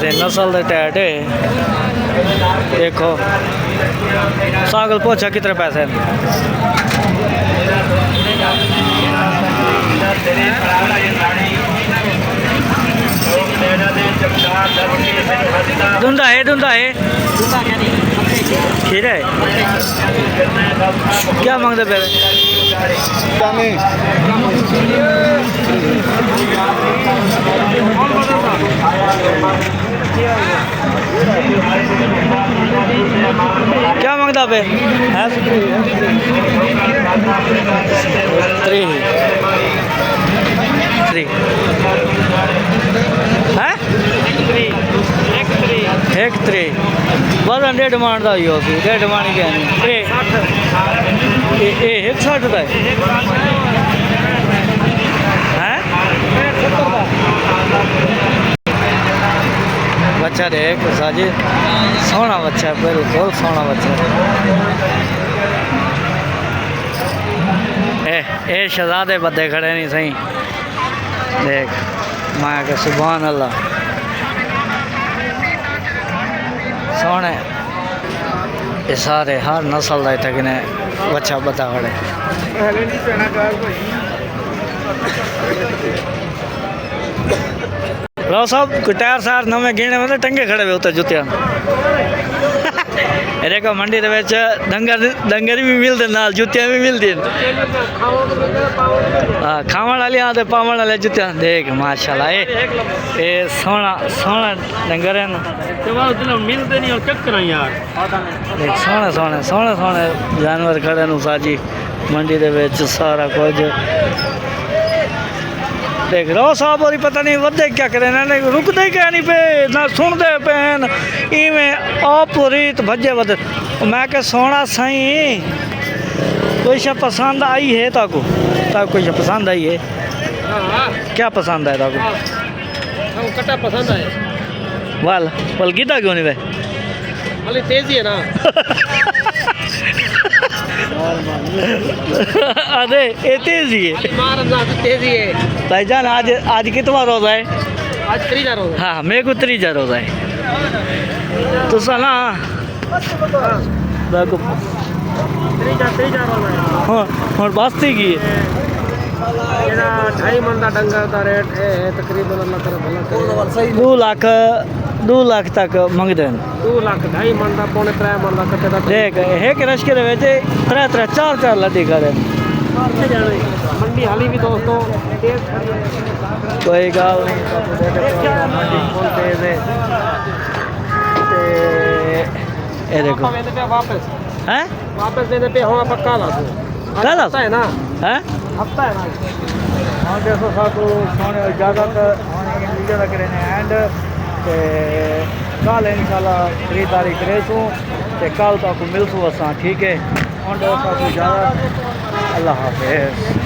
नस्ल दे टैट है देखो सागल पोछा कितने पैसे धुंधा है खीर है क्या मांगते पहले क्या मांगता पे है थ्री है एक थ्री बस डेढ़ डिमांड का ही होगी डेढ़ डिमांड क्या नहीं एक 60 का है बच्चा देख साजी सोना बच्चा बिल्कुल सोना बच्चा ए शहजादे बदे खड़े नहीं सही देख माया के सुभान अल्लाह सोने ये सारे हर नस्ल का इतने ने बच्चा बता खड़े लो साहब टायर सार नवे गिने में टंगे खड़े हुए होते जुतिया देखो मंडी डंगर भी मिलते नाल जुतियां भी मिलती हाँ खावन वाली आते पावन वाले जुतियां देख माशाल्लाह ये सोना सोना डंगर है ना मिलते नहीं और चक्कर यार देख सोने सोने सोने सोने जानवर खड़े नु साजी मंडी दे विच सारा कुछ देख रो साहब और पता नहीं वधे क्या करे ना रुकते क्या नहीं पे ना सुनते पैन इवें आप रीत भजे वध मैं क्या सोना सही कोई शा पसंद आई है ताको कोई शा पसंद आई है क्या पसंद है ताको कटा पसंद है वाल गीता क्यों नहीं भाई वाली तेजी है ना अरे ये तेजी है तेजी है भाईजान आज कितना रोज़ा है आज 3 रोज़ा हाँ मेरे को 3 रोज़ा है तो सला देखो 3 हाँ और बास्ती की 2.5 मन का डंगर का रेट है तकरीबन 2 लाख तक मंगते हैं 2 लाख 2.5 मन का पौने 3 मन का कट्टे का देख एक रश्के दे विच 3 लड्डी करे मंडी हाली भी दोस्तों कोई गल नहीं देखो हैं वापस देने पे हुआ पक्का कल है ना हैं हफ्ता है ना हाँ देखो साकू सोने ज़्यादा वीडियो लग रहे हैं एंड कल इंशाल्लाह खरीदारी करेसूँ कल तक मिलसूँ असा ठीक है और ज़्यादा अल्लाह हाफिज़।